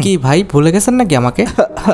কি ভাই ভুলে গেছেন নাকি আমাকে?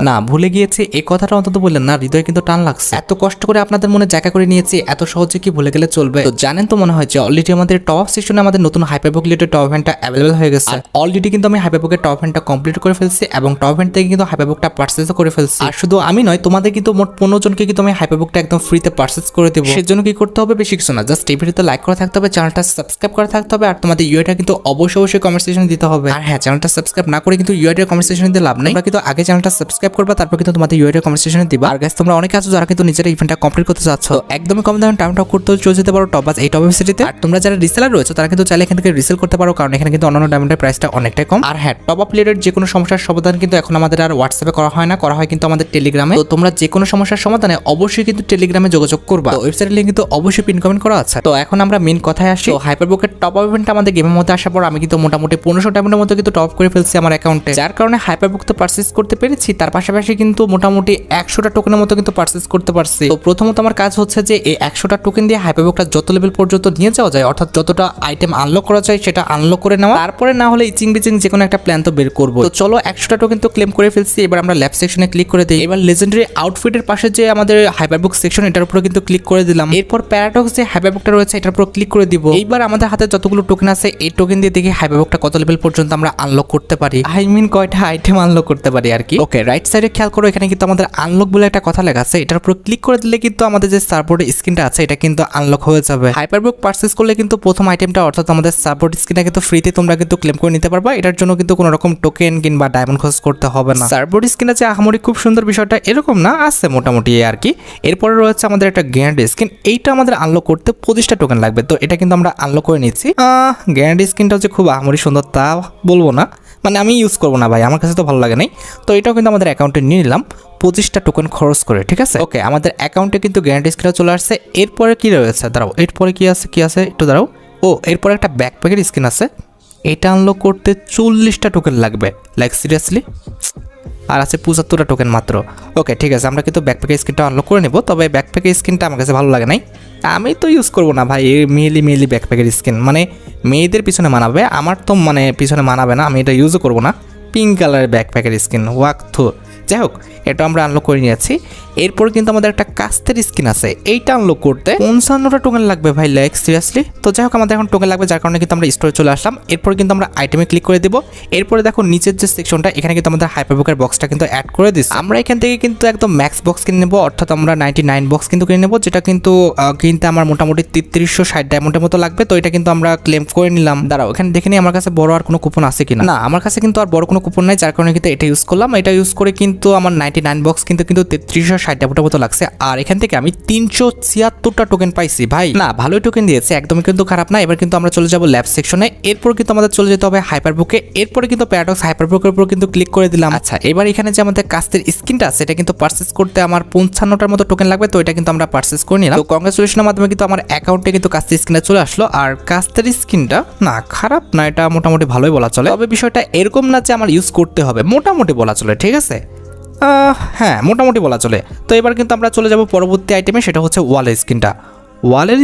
না ভুলে গিয়েছি এই কথাটা অন্তত বললেন না, হৃদয়ে কিন্তু টান লাগছে। এত কষ্ট করে আপনাদের মনে জায়গা করে নিয়েছি, এত সহজে কি ভুলে গেলে চলবে? তো জানেন তো মনে হয় যে অলরেডি আমাদের টপ সেকশনে আমাদের নতুন হাইপারবুক রিলেটেড টপ ইভেন্টটা অ্যাভেলেবল হয়ে গেছে। আর অলরেডি কিন্তু আমি হাইপারবুকের টপ ইভেন্টটা কমপ্লিট করে ফেলছি এবং টপ ইভেন্ট থেকে কিন্তু হাইপারবুকটা পারচেজও করে ফেলছি। আর শুধু আমি নয়, তোমাদের কিন্তু মোট 15 জনকে কিন্তু আমি হাইপারবুকটা একদম ফ্রিতে পারচেজ করে দেবো। সেজন্য কি করতে হবে? বেশি কিছু না, জাস্ট এই ভিডিওতে লাইক করা থাকতে হবে, চ্যানেলটা সাবস্ক্রাইব করা থাকতে হবে, আর তোমাদের ইউআইটা কিন্তু অবশ্যই কমেন্ট সেকশনে দিতে হবে। আর হ্যাঁ, চ্যানেলটা সাবস্ক্রাইব না করে কিন্তু ইউআইটা কমেন্ট সেকশনে দিতে লাভ নেই। তোমরা কিন্তু আগে চ্যানেলটা সাবস্ক্রাইব করবা, তারপর কিন্তু তোমাদের ইউআইটা কমেন্ট সেকশনে দিবা। আর গাইস, তোমরা অনেকে আছো যারা কিন্তু নিজের ইভেন্টটা কমপ্লিট করতে চাচ্ছ, একদমই কম দামে টাইম টপ করতে চলে যেতে পারো টপ বাস এই টপ ওয়েবসাইটে। আর তোমরা যারা রিসেলার রয়েছে তারা কিন্তু চাইলে এখান থেকে রিসেল করতে পারো, কারণ এখানে কিন্তু অন্যান্য ডায়মন্ডের প্রাইসটা অনেকটাই কম। আর হ্যাঁ, টপ আপ রিলেটেড যে কোনো সমস্যার সমাধান কিন্তু এখন আমাদের আর হোয়াটসঅ্যাপে করা হয় না, করা হয় কিন্তু আমাদের টেলিগ্রামে। তো তোমরা যে কোনো সমস্যার সমাধানে অবশ্যই কিন্তু টেলিগ্রামে যোগাযোগ করবা। ওয়েবসাইটের লিংক কিন্তু অবশ্যই পিন কমেন্ট করা আছে। তো এখন আমরা মেন কথায় আসি। হাইপারবুকের টপ আপ ইভেন্টটা আমাদের গেমের মধ্যে আসার পর আমি কিন্তু মোটামুটি 1500 ডায়মন্ডের মতো কিন্তু টপ করে ফেলছি আমার অ্যাকাউন্টে, যার কারণে হাইপারবুক তো পারচেজ করতে পেরেছি, তার পাশাপাশি কিন্তু মোটামুটি 100টা টোকেনের মতো কিন্তু পারচেজ করতে পারছি। তো প্রথমত আমার কাজ হচ্ছে যে এই 100টা টোকেন দিয়ে হাইপারবুকটা যত লেভেল পর্যন্ত নিয়ে যাওয়া যায়, অর্থাৎ যতটা আইটেম আনলক করা যায় সেটা আনলক করে নেওয়া, তারপরে না হলে ইচিং বিচিং যে কোনো একটা প্ল্যান তো বের করবো। তো চলো, 100টা টোকেন তো ক্লেম করে ফেলছি, এবার আমরা ল্যাব সেকশনে ক্লিক করে দিই। এবার লেজেন্ডারি আউটফিটের পাশে যে আমাদের হাইপারবুক সেকশন, এটার উপরে কিন্তু ক্লিক করে দিলাম। এরপর প্যারাডক্স যে হাইপারবুকটা রয়েছে এটার উপর ক্লিক করে দিব। এইবার আমাদের হাতে যতগুলো টোকেন আছে এই টোকেন দিয়ে দেখি হাইপারবুকটা কত লেভেল পর্যন্ত আমরা আনলক করতে পারি, আই মিন কয়টা আইটেম আনলক করতে পারি আর কি। ওকে, রাইট সাইডে খেয়াল করো, এখানে কিন্তু আমাদের আনলক বলে একটা কথা লেখা আছে, এটার উপর ক্লিক করে দিলে কিন্তু আমাদের যে সার্ভোর্ড স্ক্রিনটা আছে এটা কিন্তু আনলক হয়ে যাবে। হাইপারবুক পারচেজ করলে কিন্তু প্রথম আইটেমটা অর্থাৎ আমাদের সার্ভোর্ড স্ক্রিনটা কিন্তু ফ্রিতে তোমরা কিন্তু ক্লেম করে নিতে পারবা। এটার জন্য কিন্তু কোনো রকম টোকেন কিংবা ডায়মন্ড খরচ করতে হবে না। সার্ভোর্ড স্ক্রিন আছে আহামরি খুব সুন্দর, বিষয়টা এরকম না, আছে মোটামুটি আর কি। এরপরে রয়েছে আমাদের একটা গ্যারান্টি স্ক্রিন, এইটা আমাদের আনলক করতে 25টা টোকেন লাগবে, তো এটা কিন্তু আমরা আনলক করে নিচ্ছি। গ্যারান্টি স্ক্রিনটা হচ্ছে খুব আহামরি সুন্দর তা বলবো না, মানে আমি ইউজ করবো না ভাই, আমার কাছে তো ভালো লাগে নাই। তো এটাও কিন্তু আমাদের অ্যাকাউন্টে নিয়ে নিলাম 25টা টোকেন খরচ করে, ঠিক আছে। ওকে, আমাদের অ্যাকাউন্টে কিন্তু গ্যারান্টি স্ক্রিন চলে আসছে। এরপরে কি রয়েছে দাঁড়াও, এরপরে কি আছে একটু দাঁড়াও। ও, এরপরে একটা ব্যাকপ্যাকের স্ক্রিন আছে, এটা আনলক করতে 40টা টোকেন লাগবে, লাইক সিরিয়াসলি, আর আছে 75টা টোকেন মাত্র। ওকে ঠিক আছে, আমরা কিন্তু ব্যাকপ্যাকের স্ক্রিনটা আনলক করে নেব, তবে ব্যাকপ্যাকের স্ক্রিনটা আমার কাছে ভালো লাগে নাই, আমি তো ইউজ করবো না ভাই। মেয়েলি ব্যাকপ্যাকের স্ক্রিন মানে মেয়েদের পিছনে মানাবে, আমার তো মানে পিছনে মানাবে না, আমি এটা ইউজও করবো না। পিঙ্ক কালারের ব্যাকপ্যাকের স্কিন ওয়াক থু, যাই হোক এটা আমরা আনলক করে নিয়েছি। এরপর কিন্তু আমাদের একটা কাস্তের স্কিন আছে, এইটা আনলক করতে 55টা টোকেন লাগবে ভাই, লাইক সিরিয়াসলি। তো যাই হোক আমাদের এখন টোকেন লাগবে, যার কারণে কিন্তু আমরা স্টোরে চলে আসলাম। এরপর কিন্তু আমরা আইটেমে ক্লিক করে দেবো। এরপরে দেখো নিচের যে সেকশনটা, এখানে কিন্তু আমাদের হাইপারবুকের বক্সটা কিন্তু অ্যাড করে দিচ্ছি। আমরা এখান থেকে কিন্তু একদম ম্যাক্স বক্স কিনে নেবো, অর্থাৎ আমরা 99 বক্স কিন্তু কিনে নেবো, যেটা কিন্তু কিনতে আমার মোটামুটি 3360 ডায়মন্ডের মতো লাগবে। তো এটা কিন্তু আমরা ক্লেম করে নিলাম। দাঁড়াও, এখানে দেখে নিই আমার কাছে বড় আর কোনো কুপন আছে কিনা। না, আমার কাছে কিন্তু আর বড় কোনো কুপন নাই, যার কারণে কিন্তু এটা ইউজ করলাম। এটা ইউজ করে কিন্তু আমার 99 বক্স কিন্তু 3360 ডায়মন্ডের মতো লাগছে। আর এখান থেকে আমি 376টা টোকেন পাইছি ভাই, না ভালোই টোকেন দিয়েছে, একদমই কিন্তু খারাপ না। এবার কিন্তু আমরা চলে যাব ল্যাব সেকশনে। এরপর কিন্তু আমাদের চলে যেতে হবে হাইপারবুকে। এরপরে কিন্তু প্যারাডক্স হাইপারবুকের উপর কিন্তু ক্লিক করে দিলাম। আচ্ছা, এবার এখানে যে আমাদের কাস্তের স্কিনটা আছে এটা কিন্তু পারচেজ করতে আমার 55টার মতো টোকেন লাগবে, তো এটা কিন্তু আমরা পারচেজ করে নিলাম। তো কংগ্রেচুলেশনের মাধ্যমে কিন্তু আমার অ্যাকাউন্টে কিন্তু কাস্তের স্কিনটা চলে আসলো। আর কাস্তের স্কিনটা না খারাপ না, এটা মোটামুটি ভালোই বলা চলে, তবে বিষয়টা এরকম না যে আমার ইউজ করতে হবে, মোটামুটি বলা চলে, ঠিক আছে। হ্যাঁ, মোটামুটি বলা চলে। তো এবার কিন্তু আমরা চলে যাব পরবর্তী আইটেমে, সেটা হচ্ছে ওয়ালের স্কিনটা। ওয়ালের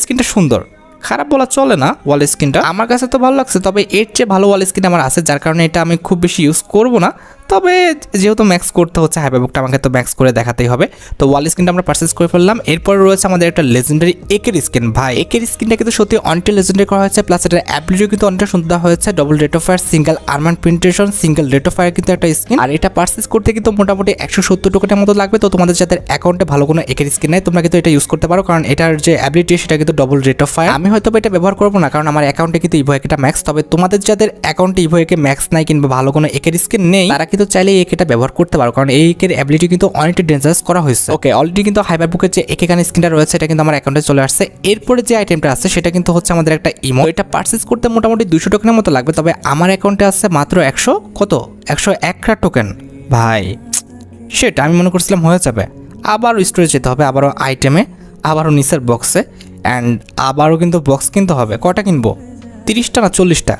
স্কিনটা সুন্দর, খারাপ বলা চলে না। ওয়াল স্কিনটা আমার কাছে তো ভালো লাগছে, তবে এর চেয়ে ভালো ওয়াল স্কিন আমার আছে, যার কারণে এটা আমি খুব বেশি ইউজ করবো না। তবে যেহেতু ম্যাক্স করতে হচ্ছে হাইপারবুকটা, আমাকে তো ম্যাক্স করে দেখাতেই হবে। তো ওয়াল স্কিনটা আমরা পারচেজ করে ফেললাম। এরপর রয়েছে আমাদের একটা লেজেন্ডারি একের স্কিন। ভাই একের স্কিনটা কিন্তু সত্যি অনেকটা লেজেন্ডারি করা হয়েছে, প্লাস এটার অ্যাবিলিটিও কিন্তু অনেকটা সুন্দর হয়েছে। Double rate of fire, single armour penetration, single rate of fire কিন্তু একটা স্কিন। আর এটা পারচেজ করতে কিন্তু মোটামুটি 170 টোকেনের মতো লাগবে। তো তোমাদের যাদের অ্যাকাউন্টে ভালো কোনো একের স্কিন নেই, তোমরা কিন্তু এটা ইউজ করতে পারো, কারণ এটার যে অ্যাবিলিটি সেটা কিন্তু ডবল রেট অফ ফায়ার। আমি হয়তো এটা ব্যবহার করবো না, কারণ আমার অ্যাকাউন্টে কিন্তু ইভো একেটা ম্যাক্স। তবে তোমাদের যাদের অ্যাকাউন্টে ইভো একে ম্যাক্স নাই কিংবা ভালো কোনো একের স্কিন নেই, তারা কিন্তু চাইলে একেটা ব্যবহার করতে পারো, কারণ এই একের অ্যাবিলিটি কিন্তু অনেকটা ডেঞ্জারাস করা হয়েছে। ওকে, অলরেডি কিন্তু হাইপারবুকের যে একে গান স্কিনটা রয়েছে এটা কিন্তু আমার অ্যাকাউন্টে চলে আসছে। এরপরে যে আইটেমটা আছে সেটা কিন্তু হচ্ছে আমাদের একটা ইমো, এটা পারচেজ করতে মোটামুটি 200 টোকেনের মতো লাগবে, তবে আমার অ্যাকাউন্টে আছে মাত্র 101টা টোকেন ভাই। সেটা আমি মনে করছিলাম হয়ে যাবে। আবারও স্টোরে যেতে হবে, আবারও আইটেমে, আবারও নিচের বক্সে, অ্যান্ড আবারও কিন্তু বক্স কিনতে হবে। কটা কিনবো? 30টা না 40টা?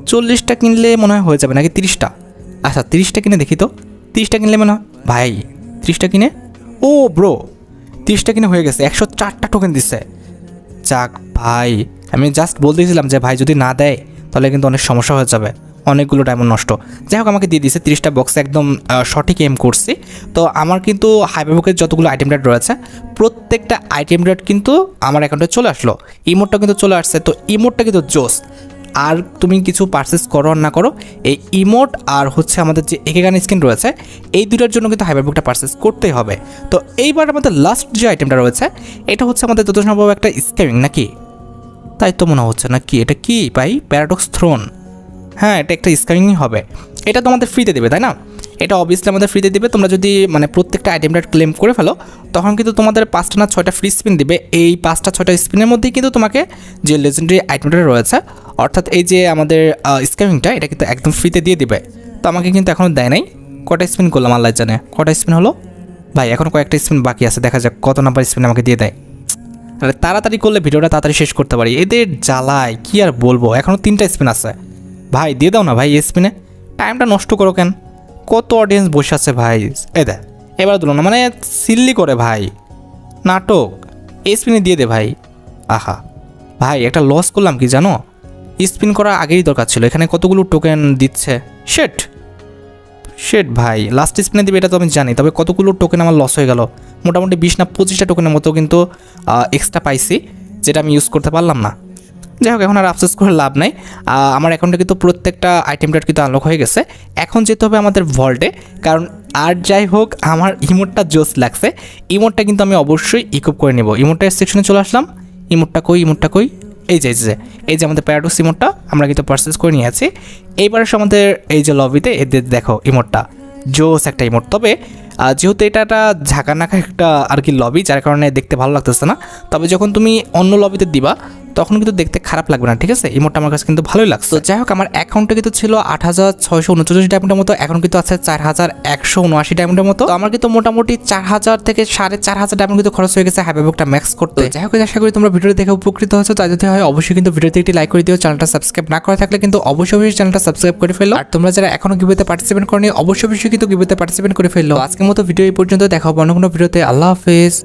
40টা কিনলে মনে হয় হয়ে যাবে, নাকি 30টা? আচ্ছা 30টা কিনে দেখি তো, 30টা কিনলে মনে হয় ভাই, 30টা কিনে, ও ব্রো 30টা কিনে হয়ে গেছে, 104টা টোকেন দিচ্ছে। যাক ভাই, আমি জাস্ট বলতেছিলাম যে ভাই যদি না দেয় তাহলে কিন্তু অনেক সমস্যা হয়ে যাবে, অনেকগুলো ডায়মন্ড নষ্ট। যাই হোক আমাকে দিয়ে দিয়েছে 30টা বক্সে, একদম সঠিক এম করছি। তো আমার কিন্তু হাইপারবুকের যতগুলো আইটেম রেট রয়েছে প্রত্যেকটা আইটেম রেট কিন্তু আমার অ্যাকাউন্টে চলে আসলো, ইমোটটা কিন্তু চলে আসছে। তো ইমোটটা কিন্তু জোস। আর তুমি কিছু পারচেস করো আর না করো, এই ইমোট আর হচ্ছে আমাদের যে একেগান স্কিন রয়েছে এই দুটার জন্য কিন্তু হাইপারবুকটা পারচেস করতেই হবে। তো এইবার আমাদের লাস্ট যে আইটেমটা রয়েছে এটা হচ্ছে আমাদের যত সম্ভব একটা স্ক্যামিং নাকি, তাই তো মনে হচ্ছে না কি, এটা কি ভাই? প্যারাডক্স থ্রোন, হ্যাঁ এটা একটা স্ক্যামিংই হবে। এটা তোমাদের ফ্রিতে দেবে তাই না? এটা অবভিয়াসলি আমাদের ফ্রিতে দিবে। তোমরা যদি মানে প্রত্যেকটা আইটেমটা ক্লেম করে ফেলো তখন কিন্তু তোমাদের 5টা না 6টা ফ্রি স্পিন দিবে। এই 5টা 6টা স্পিনের মধ্যেই কিন্তু তোমাকে যে লেজেন্ডারি আইটেমটা রয়েছে অর্থাৎ এই যে আমাদের স্ক্যামিংটা এটা কিন্তু একদম ফ্রিতে দিয়ে দিবে। তো আমাকে কিন্তু এখনও দেয় নাই। কটা স্পিন করলাম আল্লাহ জানে, কটা স্পিন হলো ভাই, এখন কয়েকটা স্পিন বাকি আছে, দেখা যাক কত নাম্বার স্পিন আমাকে দিয়ে দেয়। তাহলে তাড়াতাড়ি করলে ভিডিওটা তাড়াতাড়ি শেষ করতে পারি। এদের জ্বালায় কি আর বলবো, এখনও 3টা স্পিন আছে ভাই, দিয়ে দাও না ভাই এই স্পিনে, টাইমটা নষ্ট করো কেন? কত অডিয়েন্স বসে আছে ভাই, এ দে এবার দিল না, মানে সিল্লি করে ভাই, নাটক। এই স্পিনে দিয়ে দে ভাই। আহা ভাই একটা লস করলাম কি জানো, স্পিন করা আগেই দরকার ছিল। এখানে কতগুলো টোকেন দিচ্ছে, শেট শেট ভাই, লাস্ট স্পিনে দিবে এটা তো আমি জানি, তবে কতগুলো টোকেন আমার লস হয়ে গেল। মোটামুটি 20 না 25টা টোকেনের মতো কিন্তু এক্সট্রা পাইছি, যেটা আমি ইউজ করতে পারলাম না। যাই হোক এখন আর আফসোস করে লাভ নাই, আমার অ্যাকাউন্টে কিন্তু প্রত্যেকটা আইটেম রেট কিন্তু আনলক হয়ে গেছে। এখন যেতে হবে আমাদের ভল্টে, কারণ আর যাই হোক আমার ইমোটটা জোস লাগছে। ইমোটটা কিন্তু আমি অবশ্যই ইকুইপ করে নেব। ইমোটটার সেকশনে চলে আসলাম, ইমোটটা কই, ইমোটটা কই, এই যে এই যে আমাদের প্যারাডক্স ইমোটটা আমরা কিন্তু পারচেস করে নিয়েছি। এইবার আমাদের এই যে লবিতে এদের দেখো ইমোটটা জোস একটা ইমোট। তবে যেহেতু এটা একটা ঝাঁকানাকা একটা আর কি লবি, যার কারণে দেখতে ভালো লাগতেছে না। তবে যখন তুমি অন্য লবিতে দিবা তখন কিন্তু দেখতে খারাপ লাগবে না, ঠিক আছে? ইমোটটা আমার কাছে কিন্তু ভালোই লাগছে। তো যাই হোক আমার অ্যাকাউন্টে কিন্তু ছিল 8639 ডায়মন্ডের মতো, এখন কিন্তু আছে 4179 ডায়মন্ডের মতো। তো আমার কিন্তু মোটামুটি 4000 থেকে 4500 ডায়মন্ড কিন্তু খরচ হয়ে গেছে হাইপারবুকটা ম্যাক্স করতে। যাই হোক আশা করি তোমরা ভিডিওটি দেখে উপকৃত হয়েছো। তাই যদি হয় অবশ্যই কিন্তু ভিডিওতে একটি লাইক করে দিও। চ্যানেলটা সাবস্ক্রাইব না করা থাকলে কিন্তু অবশ্যই চ্যানেলটা সাবস্ক্রাইব করে ফেলো। আর তোমরা যারা এখনো গিভওয়েতে পার্টিসিপেট করনি অবশ্যই কিন্তু গিভওয়েতে পার্টিসিপেট করে ফেললো। আজকের মতো ভিডিও এই পর্যন্ত, দেখা হবে অন্য কোনো ভিডিওতে। আল্লাহ হাফেজ।